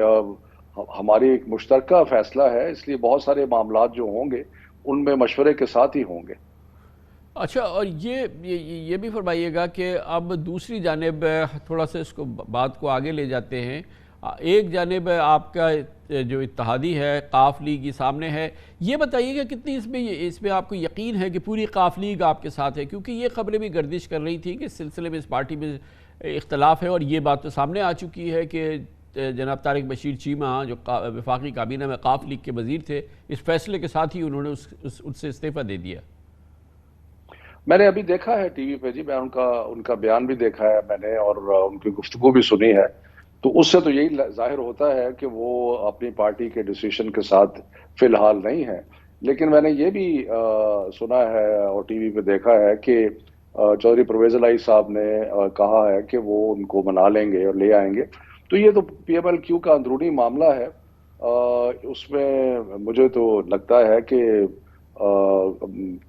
Speaker 10: ہماری ایک مشترکہ فیصلہ ہے اس لیے بہت سارے معاملات جو ہوں گے ان میں مشورے کے ساتھ ہی ہوں گے.
Speaker 1: اچھا، اور یہ بھی فرمائیے گا کہ اب دوسری جانب تھوڑا سا اس کو بات کو آگے لے جاتے ہیں. ایک جانب آپ کا جو اتحادی ہے قاف لیگ یہ سامنے ہے، یہ بتائیے گا کتنی اس میں آپ کو یقین ہے کہ پوری قاف لیگ آپ کے ساتھ ہے؟ کیونکہ یہ خبریں بھی گردش کر رہی تھیں کہ اس سلسلے میں اس پارٹی میں اختلاف ہے، اور یہ بات تو سامنے آ چکی ہے کہ جناب طارق بشیر چیمہ جو وفاقی کابینہ میں قاف لیگ کے وزیر تھے، اس فیصلے کے ساتھ ہی انہوں نے ان سے استعفیٰ دے دیا.
Speaker 10: میں نے ابھی دیکھا ہے ٹی وی پہ جی، میں ان کا بیان بھی دیکھا ہے میں نے اور ان کی گفتگو بھی سنی ہے. تو اس سے تو یہی ظاہر ہوتا ہے کہ وہ اپنی پارٹی کے ڈیسیشن کے ساتھ فی الحال نہیں ہے. لیکن میں نے یہ بھی سنا ہے اور ٹی وی پہ دیکھا ہے کہ چودھری پرویز الہی صاحب نے کہا ہے کہ وہ ان کو منا لیں گے اور لے آئیں گے. تو یہ تو پی ایم ایل کیو کا اندرونی معاملہ ہے. اس میں مجھے تو لگتا ہے کہ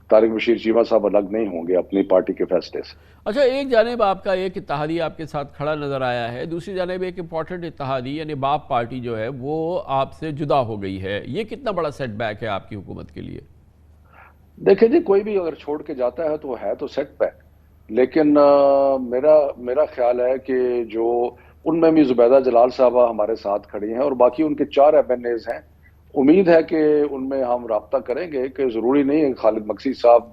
Speaker 10: طارق بشیر چیمہ صاحب الگ نہیں ہوں گے اپنی پارٹی کے فیصلے سے.
Speaker 1: اچھا، ایک جانب آپ کا ایک اتحادی آپ کے ساتھ کھڑا نظر آیا ہے، دوسری جانب ایک امپورٹنٹ اتحادی یعنی باپ پارٹی جو ہے وہ آپ سے جدا ہو گئی ہے. یہ کتنا بڑا سیٹ بیک ہے آپ کی حکومت کے لیے؟
Speaker 10: دیکھیں جی، کوئی بھی اگر چھوڑ کے جاتا ہے تو سیٹ بیک. لیکن میرا خیال ہے کہ جو ان میں بھی زبیدہ جلال صاحبہ ہمارے ساتھ کھڑی ہیں اور باقی ان کے 4 ایم این ایز ہیں. امید ہے کہ ان میں ہم رابطہ کریں گے کہ ضروری نہیں ہے خالد مکسی صاحب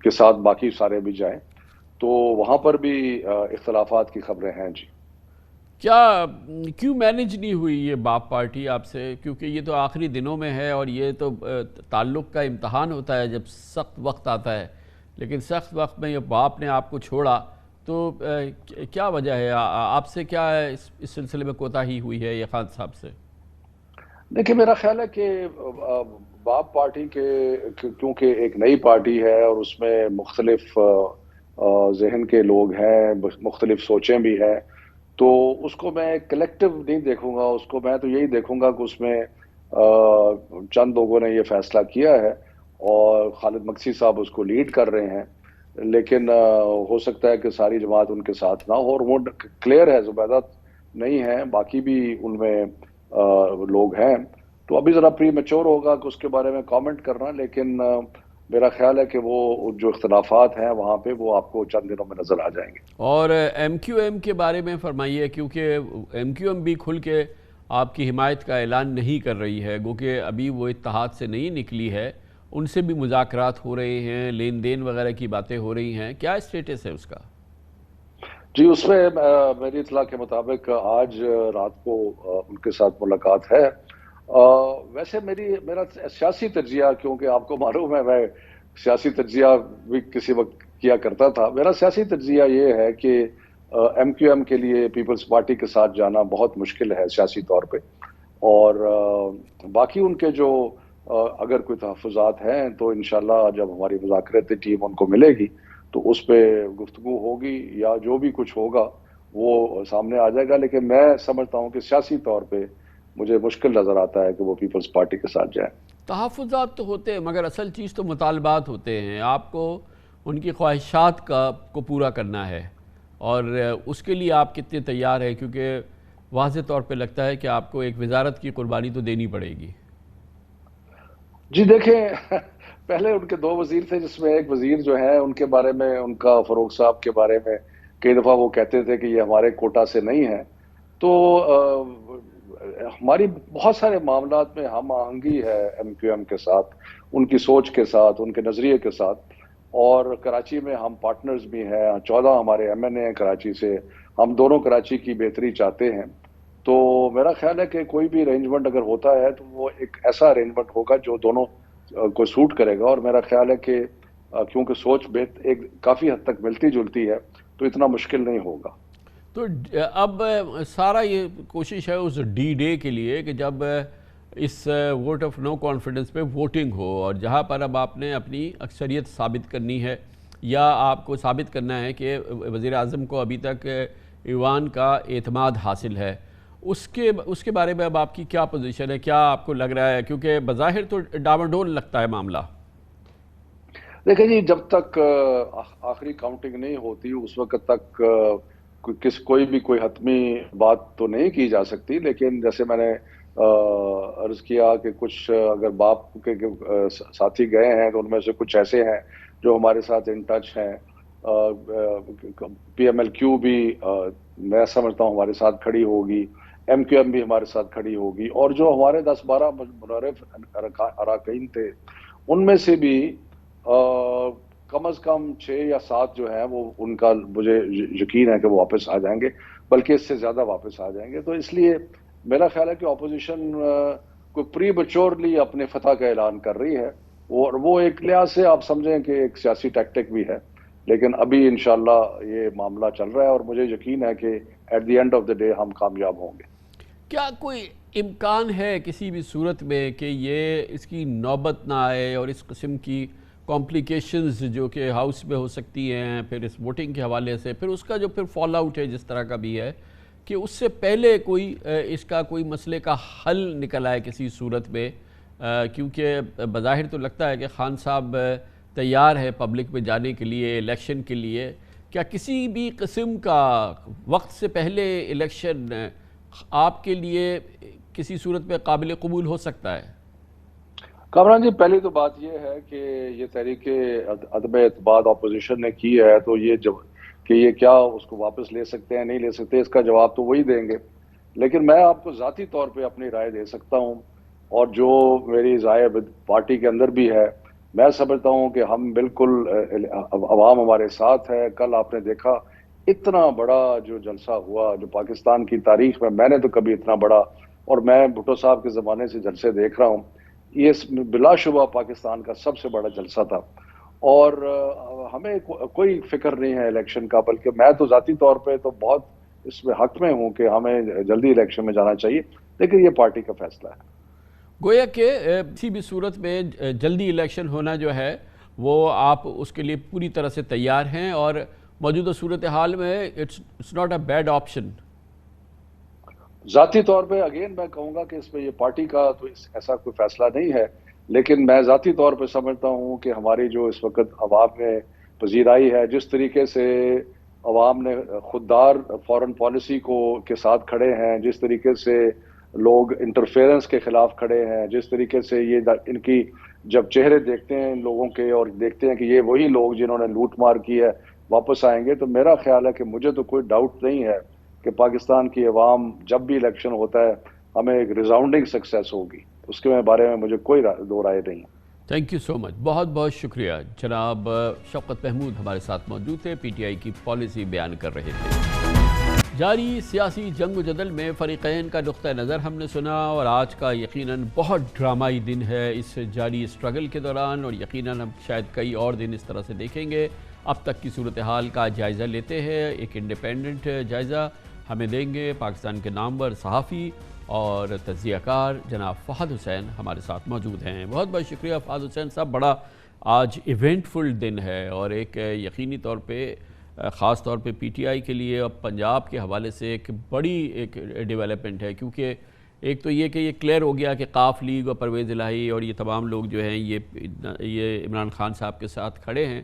Speaker 10: کے ساتھ باقی سارے بھی جائیں. تو وہاں پر بھی اختلافات کی خبریں ہیں جی.
Speaker 1: کیوں مینج نہیں ہوئی یہ باپ پارٹی آپ سے؟ کیونکہ یہ تو آخری دنوں میں ہے اور یہ تو تعلق کا امتحان ہوتا ہے جب سخت وقت آتا ہے، لیکن سخت وقت میں یہ باپ نے آپ کو چھوڑا تو کیا وجہ ہے؟ آپ سے کیا اس سلسلے میں کوتاہی ہوئی ہے یہ خان صاحب سے؟
Speaker 10: دیکھیں میرا خیال ہے کہ باپ پارٹی کے کیونکہ ایک نئی پارٹی ہے اور اس میں مختلف ذہن کے لوگ ہیں، مختلف سوچیں بھی ہیں، تو اس کو میں کلیکٹیو نہیں دیکھوں گا. اس کو میں تو یہی دیکھوں گا کہ اس میں چند لوگوں نے یہ فیصلہ کیا ہے اور خالد مکسی صاحب اس کو لیڈ کر رہے ہیں. لیکن ہو سکتا ہے کہ ساری جماعت ان کے ساتھ نہ ہو، اور وہ کلیئر ہے زبیدہ نہیں ہے، باقی بھی ان میں لوگ ہیں. تو ابھی ذرا پری میچور ہوگا کہ اس کے بارے میں کامنٹ کرنا. لیکن میرا خیال ہے کہ وہ جو اختلافات ہیں وہاں پہ وہ آپ کو چند دنوں میں نظر آ جائیں گے.
Speaker 1: اور ایم کیو ایم کے بارے میں فرمائیے، کیونکہ ایم کیو ایم بھی کھل کے آپ کی حمایت کا اعلان نہیں کر رہی ہے، گو کہ ابھی وہ اتحاد سے نہیں نکلی ہے، ان سے بھی مذاکرات ہو رہے ہیں، لین دین وغیرہ کی باتیں ہو رہی ہیں، کیا اسٹیٹس ہے اس کا؟
Speaker 10: جی اس میں میری اطلاع کے مطابق آج رات کو ان کے ساتھ ملاقات ہے. ویسے میرا سیاسی تجزیہ، کیونکہ آپ کو معلوم ہے میں سیاسی تجزیہ بھی کسی وقت کیا کرتا تھا، میرا سیاسی تجزیہ یہ ہے کہ ایم کیو ایم کے لیے پیپلز پارٹی کے ساتھ جانا بہت مشکل ہے سیاسی طور پہ، اور باقی ان کے جو اگر کوئی تحفظات ہیں تو انشاءاللہ جب ہماری مذاکراتی ٹیم ان کو ملے گی تو اس پہ گفتگو ہوگی یا جو بھی کچھ ہوگا وہ سامنے آ جائے گا. لیکن میں سمجھتا ہوں کہ سیاسی طور پہ مجھے مشکل نظر آتا ہے کہ وہ پیپلز پارٹی کے ساتھ جائیں.
Speaker 1: تحفظات تو ہوتے ہیں مگر اصل چیز تو مطالبات ہوتے ہیں، آپ کو ان کی خواہشات کو پورا کرنا ہے، اور اس کے لیے آپ کتنے تیار ہیں؟ کیونکہ واضح طور پہ لگتا ہے کہ آپ کو ایک وزارت کی قربانی تو دینی پڑے گی.
Speaker 10: جی دیکھیں، پہلے ان کے 2 وزیر تھے، جس میں ایک وزیر جو ہیں ان کے بارے میں، ان کا فاروق صاحب کے بارے میں کئی دفعہ وہ کہتے تھے کہ یہ ہمارے کوٹا سے نہیں ہے. تو ہماری بہت سارے معاملات میں ہم آہنگی ہے ایم کیو ایم کے ساتھ، ان کی سوچ کے ساتھ، ان کے نظریے کے ساتھ. اور کراچی میں ہم پارٹنرز بھی ہیں، 14 ہمارے ایم این اے ہیں کراچی سے، ہم دونوں کراچی کی بہتری چاہتے ہیں. تو میرا خیال ہے کہ کوئی بھی ارینجمنٹ اگر ہوتا ہے تو وہ ایک ایسا ارینجمنٹ ہوگا جو دونوں کو سوٹ کرے گا. اور میرا خیال ہے کہ کیونکہ سوچ ایک کافی حد تک ملتی جلتی ہے تو اتنا مشکل نہیں ہوگا.
Speaker 1: تو اب سارا یہ کوشش ہے اس ڈی ڈے کے لیے کہ جب اس ووٹ آف نو کانفیڈنس پہ ووٹنگ ہو، اور جہاں پر اب آپ نے اپنی اکثریت ثابت کرنی ہے یا آپ کو ثابت کرنا ہے کہ وزیر اعظم کو ابھی تک ایوان کا اعتماد حاصل ہے، اس کے بارے میں اب آپ کی کیا پوزیشن ہے؟ کیا آپ کو لگ رہا ہے؟ کیونکہ بظاہر تو ڈاواڈول لگتا ہے معاملہ.
Speaker 10: دیکھیں جی، جب تک آخری کاؤنٹنگ نہیں ہوتی اس وقت تک کوئی حتمی بات تو نہیں کی جا سکتی. لیکن جیسے میں نے عرض کیا کہ کچھ اگر باپ کے ساتھی گئے ہیں تو ان میں سے کچھ ایسے ہیں جو ہمارے ساتھ ان ٹچ ہیں. پی ایم ایل کیو بھی میں سمجھتا ہوں ہمارے ساتھ کھڑی ہوگی، ایم کیو ایم بھی ہمارے ساتھ کھڑی ہوگی، اور جو ہمارے 10-12 منعرف اراکین تھے ان میں سے بھی کم از کم 6 یا 7 جو ہیں وہ ان کا مجھے یقین ہے کہ وہ واپس آ جائیں گے، بلکہ اس سے زیادہ واپس آ جائیں گے. تو اس لیے میرا خیال ہے کہ اپوزیشن کو پری میچورلی اپنے فتح کا اعلان کر رہی ہے، اور وہ ایک لحاظ سے آپ سمجھیں کہ ایک سیاسی ٹیکٹک بھی ہے. لیکن ابھی انشاءاللہ یہ معاملہ چل رہا ہے اور مجھے یقین ہے کہ at the end of the day ہم کامیاب ہوں گے.
Speaker 1: کیا کوئی امکان ہے کسی بھی صورت میں کہ یہ اس کی نوبت نہ آئے اور اس قسم کی کمپلیکیشنز جو کہ ہاؤس میں ہو سکتی ہیں پھر اس ووٹنگ کے حوالے سے، پھر اس کا جو پھر فال آؤٹ ہے جس طرح کا بھی ہے، کہ اس سے پہلے کوئی اس کا کوئی مسئلے کا حل نکل آئے کسی صورت میں؟ کیونکہ بظاہر تو لگتا ہے کہ خان صاحب تیار ہے پبلک میں جانے کے لیے، الیکشن کے لیے. کیا کسی بھی قسم کا وقت سے پہلے الیکشن آپ کے لیے کسی صورت میں قابل قبول ہو سکتا ہے؟
Speaker 10: کامران جی، پہلی تو بات یہ ہے کہ یہ تحریک عدم اعتماد اپوزیشن نے کی ہے تو یہ کیا اس کو واپس لے سکتے ہیں نہیں لے سکتے، اس کا جواب تو وہی دیں گے. لیکن میں آپ کو ذاتی طور پہ اپنی رائے دے سکتا ہوں، اور جو میری رائے پارٹی کے اندر بھی ہے. میں سمجھتا ہوں کہ ہم بالکل عوام ہمارے ساتھ ہے. کل آپ نے دیکھا اتنا بڑا جو جلسہ ہوا جو پاکستان کی تاریخ میں نے تو کبھی اتنا بڑا، اور میں بھٹو صاحب کے زمانے سے جلسے دیکھ رہا ہوں، یہ بلا شبہ پاکستان کا سب سے بڑا جلسہ تھا. اور ہمیں کوئی فکر نہیں ہے الیکشن کا، بلکہ میں تو ذاتی طور پہ تو بہت اس میں حق میں ہوں کہ ہمیں جلدی الیکشن میں جانا چاہیے، لیکن یہ پارٹی کا فیصلہ ہے.
Speaker 1: گویا کہ کسی بھی صورت میں جلدی الیکشن ہونا جو ہے وہ آپ اس کے لیے پوری طرح سے تیار ہیں، اور موجودہ صورتحال میں it's not a bad option.
Speaker 10: ذاتی طور پہ اگین میں کہوں گا کہ اس میں یہ پارٹی کا تو ایسا کوئی فیصلہ نہیں ہے، لیکن میں ذاتی طور پہ سمجھتا ہوں کہ ہماری جو اس وقت عوام میں پذیرائی ہے، جس طریقے سے عوام نے خوددار فورن پالیسی کے ساتھ کھڑے ہیں، جس طریقے سے لوگ انٹرفیرنس کے خلاف کھڑے ہیں، جس طریقے سے یہ ان کی جب چہرے دیکھتے ہیں ان لوگوں کے اور دیکھتے ہیں کہ یہ وہی لوگ جنہوں نے لوٹ مار کی ہے واپس آئیں گے، تو میرا خیال ہے کہ مجھے تو کوئی ڈاؤٹ نہیں ہے کہ پاکستان کی عوام جب بھی الیکشن ہوتا ہے ہمیں ایک ریزاؤنڈنگ سکسیس ہوگی، اس کے بارے میں مجھے کوئی دو رائے نہیں ہے۔
Speaker 1: تھینک یو سو مچ، بہت بہت شکریہ۔ جناب شوکت محمود ہمارے ساتھ موجود تھے، پی ٹی آئی کی پالیسی بیان کر رہے تھے۔ جاری سیاسی جنگ و جدل میں فریقین کا نقطہ نظر ہم نے سنا، اور آج کا یقیناً بہت ڈرامائی دن ہے اس جاری اسٹرگل کے دوران، اور یقیناً ہم شاید کئی اور دن اس طرح سے دیکھیں گے۔ اب تک کی صورتحال کا جائزہ لیتے ہیں، ایک انڈیپینڈنٹ جائزہ ہمیں دیں گے پاکستان کے نامور صحافی اور تجزیہ کار جناب فہد حسین ہمارے ساتھ موجود ہیں۔ بہت بہت شکریہ فہد حسین صاحب، بڑا آج ایونٹ فل دن ہے، اور ایک یقینی طور پہ خاص طور پہ پی ٹی آئی کے لیے اب پنجاب کے حوالے سے ایک بڑی ایک ڈیولپمنٹ ہے، کیونکہ ایک تو یہ کہ یہ کلیئر ہو گیا کہ قاف لیگ اور پرویز الہی اور یہ تمام لوگ جو ہیں یہ عمران خان صاحب کے ساتھ کھڑے ہیں،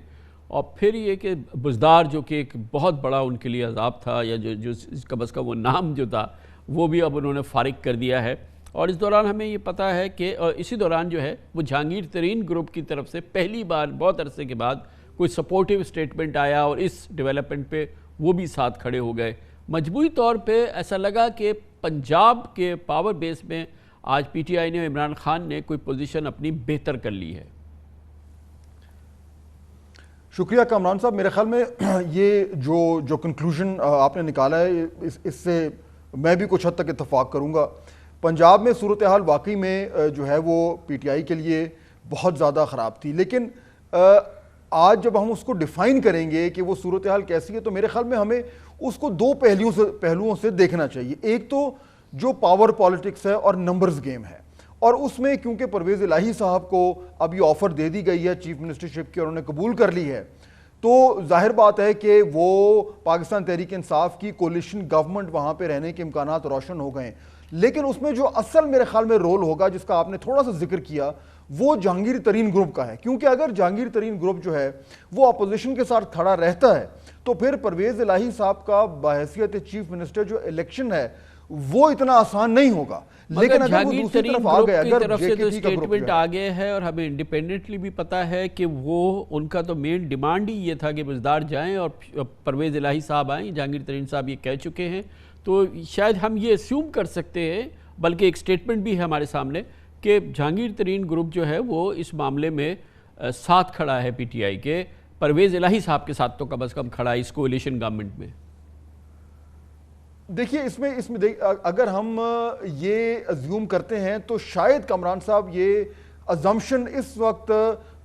Speaker 1: اور پھر یہ کہ بزدار جو کہ ایک بہت بڑا ان کے لیے عذاب تھا، یا جو کم از کم وہ نام جو تھا وہ بھی اب انہوں نے فارغ کر دیا ہے۔ اور اس دوران ہمیں یہ پتہ ہے کہ اسی دوران جو ہے وہ جہانگیر ترین گروپ کی طرف سے پہلی بار بہت عرصے کے بعد کوئی سپورٹیو سٹیٹمنٹ آیا، اور اس ڈیولپمنٹ پہ وہ بھی ساتھ کھڑے ہو گئے۔ مجموعی طور پہ ایسا لگا کہ پنجاب کے پاور بیس میں آج پی ٹی آئی نے، عمران خان نے کوئی پوزیشن اپنی بہتر کر لی ہے۔
Speaker 11: شکریہ کامران صاحب، میرے خیال میں یہ جو کنکلوژن آپ نے نکالا ہے اس سے میں بھی کچھ حد تک اتفاق کروں گا۔ پنجاب میں صورتحال واقعی میں جو ہے وہ پی ٹی آئی کے لیے بہت زیادہ خراب تھی، لیکن آج جب ہم اس کو ڈیفائن کریں گے کہ وہ صورتحال کیسی ہے، تو میرے خیال میں ہمیں اس کو دو پہلوؤں سے دیکھنا چاہیے۔ ایک تو جو پاور پالیٹکس ہے اور نمبرز گیم ہے، اور اس میں کیونکہ پرویز الہی صاحب کو اب یہ آفر دے دی گئی ہے چیف منسٹرشپ کی اور انہوں نے قبول کر لی ہے، تو ظاہر بات ہے کہ وہ پاکستان تحریک انصاف کی کولیشن گورنمنٹ وہاں پہ رہنے کے امکانات روشن ہو گئے ہیں۔ لیکن اس میں جو اصل میرے خیال میں رول ہوگا، جس کا آپ نے تھوڑا سا ذکر کیا، وہ جہانگیر ترین گروپ کا ہے، کیونکہ اگر جہانگیر ترین گروپ جو ہے وہ اپوزیشن کے ساتھ کھڑا رہتا ہے تو پھر پرویز الہی صاحب کا بحیثیت چیف منسٹر جو الیکشن ہے وہ اتنا آسان نہیں ہوگا۔ لیکن اگر وہ دوسری طرف آ گئے، اگر
Speaker 1: طرف سے تو اسٹیٹمنٹ آ گئے ہے، اور ہمیں انڈیپینڈنٹلی بھی پتا ہے کہ وہ ان کا تو مین ڈیمانڈ ہی یہ تھا کہ بزدار جائیں اور پرویز الہی صاحب آئیں، جہانگیر ترین صاحب یہ کہہ چکے ہیں، تو شاید ہم یہ اسیوم کر سکتے ہیں، بلکہ ایک اسٹیٹمنٹ بھی ہے ہمارے سامنے کہ جہانگیر ترین گروپ جو ہے وہ اس معاملے میں ساتھ کھڑا ہے پی ٹی آئی کے، پرویز الہی صاحب کے ساتھ تو کم از کم کھڑا ہے اس کولیشن گورنمنٹ میں۔
Speaker 11: دیکھیے اس میں اگر ہم یہ ازیوم کرتے ہیں تو شاید کامران صاحب یہ ازمپشن اس وقت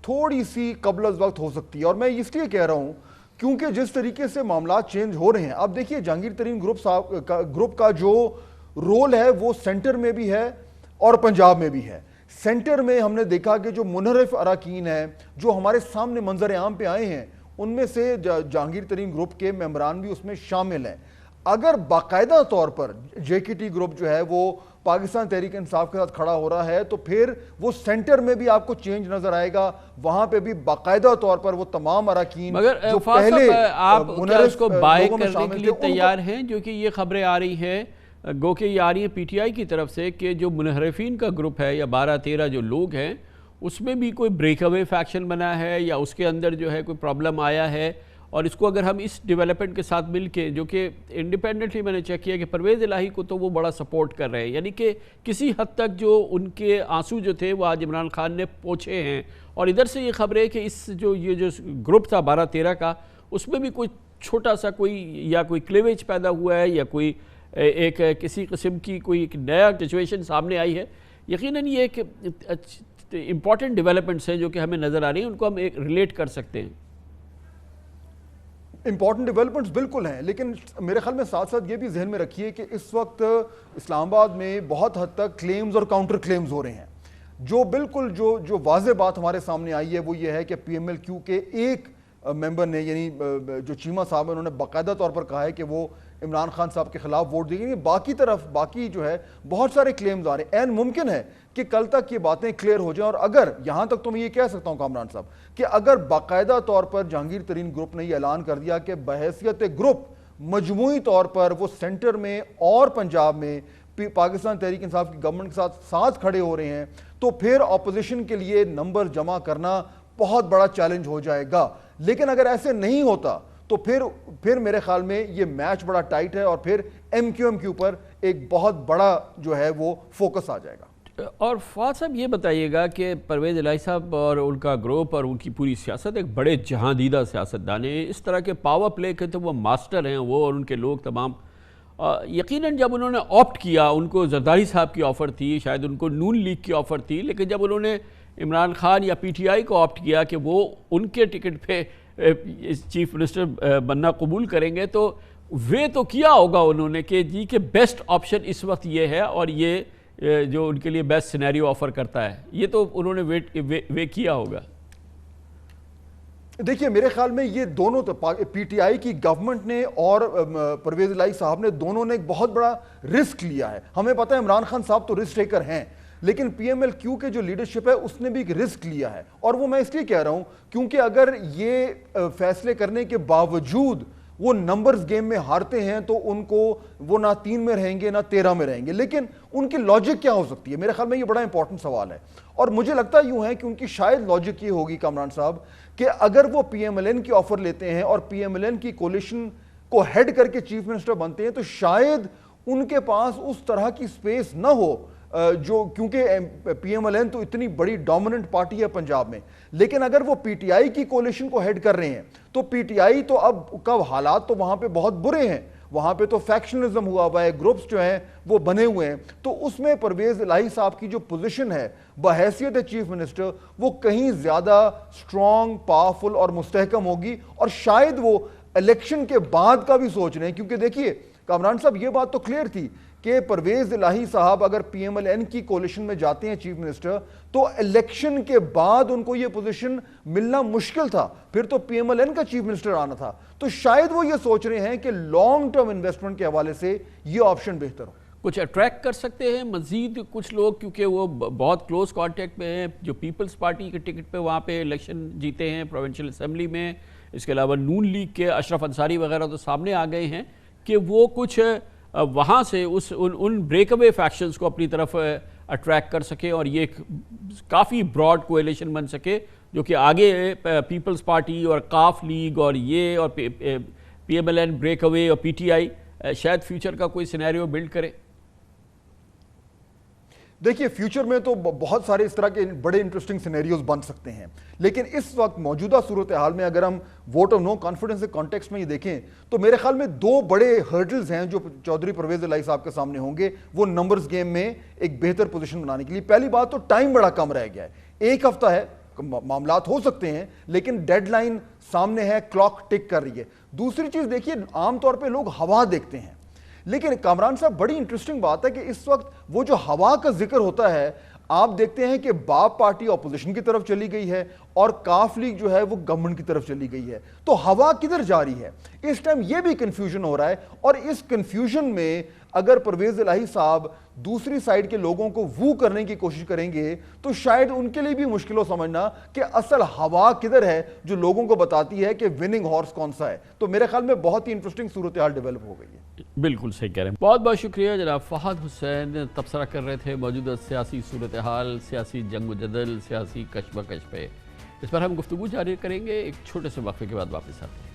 Speaker 11: تھوڑی سی قبل از وقت ہو سکتی ہے، اور میں اس لیے کہہ رہا ہوں کیونکہ جس طریقے سے معاملات چینج ہو رہے ہیں، اب دیکھیے جہانگیر ترین گروپ کا جو رول ہے وہ سینٹر میں بھی ہے اور پنجاب میں بھی ہے۔ سینٹر میں ہم نے دیکھا کہ جو منحرف اراکین ہیں جو ہمارے سامنے منظر عام پہ آئے ہیں، ان میں سے جہانگیر ترین گروپ کے ممبران بھی اس میں شامل ہیں۔ اگر باقاعدہ طور پر جے کے ٹی گروپ جو ہے وہ پاکستان تحریک انصاف کے ساتھ کھڑا ہو رہا ہے تو پھر وہ سینٹر میں بھی آپ کو چینج نظر آئے گا، وہاں پہ بھی باقاعدہ طور پر وہ تمام اراکین جو پہلے
Speaker 1: آپ کیا اس کو بائی کرنے کے لیے تیار ہیں؟ جو کہ یہ خبریں آ رہی ہیں، گو کہ یہ آ رہی ہیں پی ٹی آئی کی طرف سے کہ جو منحرفین کا گروپ ہے یا 12-13 جو لوگ ہیں اس میں بھی کوئی بریک اوے فیکشن بنا ہے، یا اس کے اندر جو ہے کوئی پرابلم آیا ہے، اور اس کو اگر ہم اس ڈیولپمنٹ کے ساتھ مل کے، جو کہ انڈیپینڈنٹلی میں نے چیک کیا کہ پرویز الہی کو تو وہ بڑا سپورٹ کر رہے ہیں، یعنی کہ کسی حد تک جو ان کے آنسو جو تھے وہ آج عمران خان نے پوچھے ہیں، اور ادھر سے یہ خبر ہے کہ یہ جو گروپ تھا 12-13 کا، اس میں بھی کوئی چھوٹا سا کوئی کلیویج پیدا ہوا ہے، یا کوئی ایک کسی قسم کی کوئی ایک نیا سچویشن سامنے آئی ہے۔ یقیناً یہ ایک امپورٹنٹ ڈیولپمنٹس ہیں جو کہ ہمیں نظر آ رہی ہیں، ان کو ہم ایک ریلیٹ کر سکتے ہیں۔
Speaker 11: امپورٹنٹ ڈیولپمنٹس بالکل ہیں، لیکن میرے خیال میں ساتھ ساتھ یہ بھی ذہن میں رکھیے کہ اس وقت اسلام آباد میں بہت حد تک کلیمز اور کاؤنٹر کلیمز ہو رہے ہیں۔ جو بالکل جو واضح بات ہمارے سامنے آئی ہے وہ یہ ہے کہ پی ایم ایل کیو کے ایک ممبر نے، یعنی جو چیمہ صاحب ہیں، انہوں نے باقاعدہ طور پر کہا ہے کہ وہ عمران خان صاحب کے خلاف ووٹ دیں گے۔ باقی جو ہے بہت سارے کلیمز آ رہے ہیں، این ممکن ہے کہ کل تک یہ باتیں کلیئر ہو جائیں، اور اگر یہاں تک تو میں یہ کہہ سکتا ہوں کامران صاحب کہ اگر باقاعدہ طور پر جہانگیر ترین گروپ نے یہ اعلان کر دیا کہ بحیثیت گروپ مجموعی طور پر وہ سینٹر میں اور پنجاب میں پاکستان تحریک انصاف کی گورنمنٹ کے ساتھ کھڑے ہو رہے ہیں، تو پھر اپوزیشن کے لیے نمبر جمع کرنا بہت بڑا چیلنج ہو جائے گا. لیکن اگر ایسے نہیں ہوتا تو پھر میرے خیال میں یہ میچ بڑا ٹائٹ ہے اور پھر ایم کیو ایم کے اوپر ایک بہت بڑا جو ہے وہ فوکس آ جائے گا.
Speaker 1: اور فواد صاحب یہ بتائیے گا کہ پرویز الہی صاحب اور ان کا گروپ اور ان کی پوری سیاست ایک بڑے جہاندیدہ سیاستدان ہیں, اس طرح کے پاور پلے کے تو وہ ماسٹر ہیں, وہ اور ان کے لوگ تمام. یقیناً جب انہوں نے آپٹ کیا, ان کو زرداری صاحب کی آفر تھی, شاید ان کو نون لیگ کی آفر تھی, لیکن جب انہوں نے عمران خان یا پی ٹی آئی کو آپٹ کیا کہ وہ ان کے ٹکٹ پہ چیف منسٹر بننا قبول کریں گے, تو وہ تو کیا ہوگا انہوں نے کہ جی کہ بیسٹ آپشن اس وقت یہ ہے اور یہ جو ان کے لیے بیسٹ سینیریو آفر کرتا ہے, یہ تو انہوں نے ویٹ کیا ہوگا.
Speaker 11: دیکھیے میرے خیال میں یہ دونوں پی ٹی آئی کی گورنمنٹ نے اور پرویز الہی صاحب نے دونوں نے ایک بہت بڑا رسک لیا ہے. ہمیں پتہ ہے عمران خان صاحب تو رسک ٹیکر ہیں, لیکن پی ایم ایل کیو کے جو لیڈرشپ ہے اس نے بھی ایک رسک لیا ہے, اور وہ میں اس لیے کہہ رہا ہوں کیونکہ اگر یہ فیصلے کرنے کے باوجود وہ نمبرز گیم میں ہارتے ہیں تو ان کو وہ نہ 3 میں رہیں گے نہ 13 میں رہیں گے, لیکن ان کی لاجک کیا ہو سکتی ہے؟ میرے خیال میں یہ بڑا امپورٹنٹ سوال ہے, اور مجھے لگتا یوں ہے کہ ان کی شاید لاجک یہ ہوگی کامران صاحب کہ اگر وہ پی ایم ایل این کی آفر لیتے ہیں اور پی ایم ایل این کی کولیشن کو ہیڈ کر کے چیف منسٹر بنتے ہیں تو شاید ان کے پاس اس طرح کی سپیس نہ ہو جو, کیونکہ پی ایم ایل این تو اتنی بڑی ڈومیننٹ پارٹی ہے پنجاب میں. لیکن اگر وہ پی ٹی آئی کی کولیشن کو ہیڈ کر رہے ہیں تو پی ٹی آئی تو اب حالات تو وہاں پہ بہت برے ہیں, وہاں پہ تو فیکشنزم ہوا ہے, گروپس جو ہیں وہ بنے ہوئے ہیں, تو اس میں پرویز الہی صاحب کی جو پوزیشن ہے بحیثیت چیف منسٹر وہ کہیں زیادہ سٹرونگ, پاورفل اور مستحکم ہوگی, اور شاید وہ الیکشن کے بعد کا بھی سوچ رہے ہیں. کیونکہ دیکھیے کامران صاحب یہ بات تو کلیئر تھی کہ پرویز الہی صاحب اگر پی ایم ایل این کی کولیشن میں جاتے ہیں چیف منسٹر تو الیکشن کے بعد ان کو یہ پوزیشن ملنا مشکل تھا, پھر تو پی ایم ایل این کا چیف منسٹر آنا تھا. تو شاید وہ یہ سوچ رہے ہیں کہ لانگ ٹرم انویسٹمنٹ کے حوالے سے یہ آپشن بہتر ہو.
Speaker 1: کچھ اٹریکٹ کر سکتے ہیں مزید کچھ لوگ, کیونکہ وہ بہت کلوز کانٹیکٹ میں ہیں, جو پیپلز پارٹی کے ٹکٹ پہ وہاں پہ الیکشن جیتے ہیں پروونشل اسمبلی میں, اس کے علاوہ نون لیگ کے اشرف انصاری وغیرہ تو سامنے آ گئے ہیں کہ وہ کچھ وہاں سے ان بریک اوے فیکشنز کو اپنی طرف اٹریکٹ کر سکے اور یہ ایک کافی براڈ کولیشن بن سکے جو کہ آگے پیپلز پارٹی اور کاف لیگ اور یہ اور P M L N break away اور پی ٹی آئی شاید فیوچر کا کوئی سینیریو بلڈ کرے.
Speaker 11: دیکھیے فیوچر میں تو بہت سارے اس طرح کے بڑے انٹرسٹنگ سینیریوز بن سکتے ہیں, لیکن اس وقت موجودہ صورتحال میں اگر ہم ووٹ آف نو کانفیڈنس کے کانٹیکسٹ میں یہ دیکھیں تو میرے خیال میں 2 بڑے ہرڈلز ہیں جو چودھری پرویز الہی صاحب کے سامنے ہوں گے وہ نمبرز گیم میں ایک بہتر پوزیشن بنانے کے لیے. پہلی بات تو ٹائم بڑا کم رہ گیا ہے, 1 ہفتہ ہے, معاملات ہو سکتے ہیں لیکن ڈیڈ لائن سامنے ہے, کلاک ٹک کر رہی ہے. دوسری چیز دیکھیے عام طور پہ لوگ ہوا دیکھتے ہیں, لیکن کامران صاحب بڑی انٹرسٹنگ بات ہے کہ اس وقت وہ جو ہوا کا ذکر ہوتا ہے آپ دیکھتے ہیں کہ باپ پارٹی اپوزیشن کی طرف چلی گئی ہے اور کاف لیگ جو ہے وہ گورنمنٹ کی طرف چلی گئی ہے, تو ہوا کدھر جا رہی ہے اس ٹائم یہ بھی کنفیوژن ہو رہا ہے. اور اس کنفیوژن میں اگر پرویز الہی صاحب دوسری سائیڈ کے لوگوں کو وو کرنے کی کوشش کریں گے تو شاید ان کے لیے بھی مشکل ہو سمجھنا کہ اصل ہوا کدھر ہے جو لوگوں کو بتاتی ہے کہ وننگ ہارس کون سا ہے. تو میرے خیال میں بہت ہی انٹرسٹنگ صورتحال ڈیولپ ہو گئی ہے.
Speaker 1: بالکل صحیح کہہ رہے ہیں. بہت بہت شکریہ جناب فہد حسین, تبصرہ کر رہے تھے موجودہ سیاسی صورتحال, سیاسی جنگ و جدل, سیاسی کشمکش پہ. اس پر ہم گفتگو جاری کریں گے ایک چھوٹے سے وقفے کے بعد واپس آتے ہیں.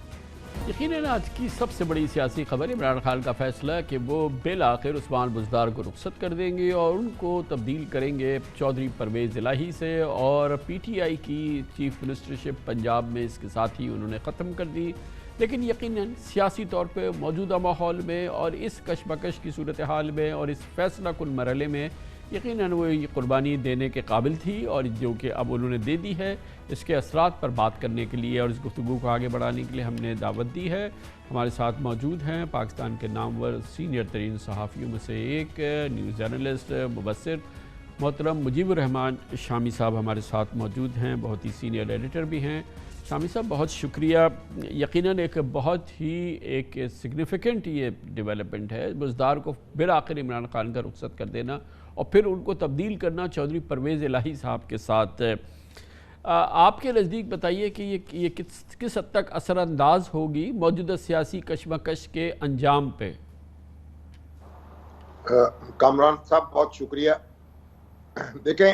Speaker 1: یقیناً آج کی سب سے بڑی سیاسی خبر عمران خان کا فیصلہ کہ وہ بالآخر عثمان بزدار کو رخصت کر دیں گے اور ان کو تبدیل کریں گے چودھری پرویز الہی سے, اور پی ٹی آئی کی چیف منسٹرشپ پنجاب میں اس کے ساتھ ہی انہوں نے ختم کر دی. لیکن یقیناً سیاسی طور پہ موجودہ ماحول میں اور اس کشمکش کی صورتحال میں اور اس فیصلہ کن مرحلے میں یقیناً وہ یہ قربانی دینے کے قابل تھی, اور جو کہ اب انہوں نے دے دی ہے. اس کے اثرات پر بات کرنے کے لیے اور اس گفتگو کو آگے بڑھانے کے لیے ہم نے دعوت دی ہے. ہمارے ساتھ موجود ہیں پاکستان کے نامور سینئر ترین صحافیوں میں سے ایک نیوز جرنلسٹ مبصر محترم مجیب الرحمان شامی صاحب ہمارے ساتھ موجود ہیں, بہت ہی سینئر ایڈیٹر بھی ہیں. شامی صاحب بہت شکریہ. یقیناً ایک بہت ہی ایک سگنیفیکنٹ یہ ڈیولپمنٹ ہے, بزدار کو بالآخر عمران خان کا رخصت کر دینا اور پھر ان کو تبدیل کرنا چودھری پرویز الہی صاحب کے ساتھ. آپ کے نزدیک بتائیے کہ یہ کس حد تک اثر انداز ہوگی موجودہ سیاسی کشمکش کے انجام پہ؟
Speaker 12: کامران صاحب بہت شکریہ. دیکھیں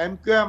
Speaker 12: MQM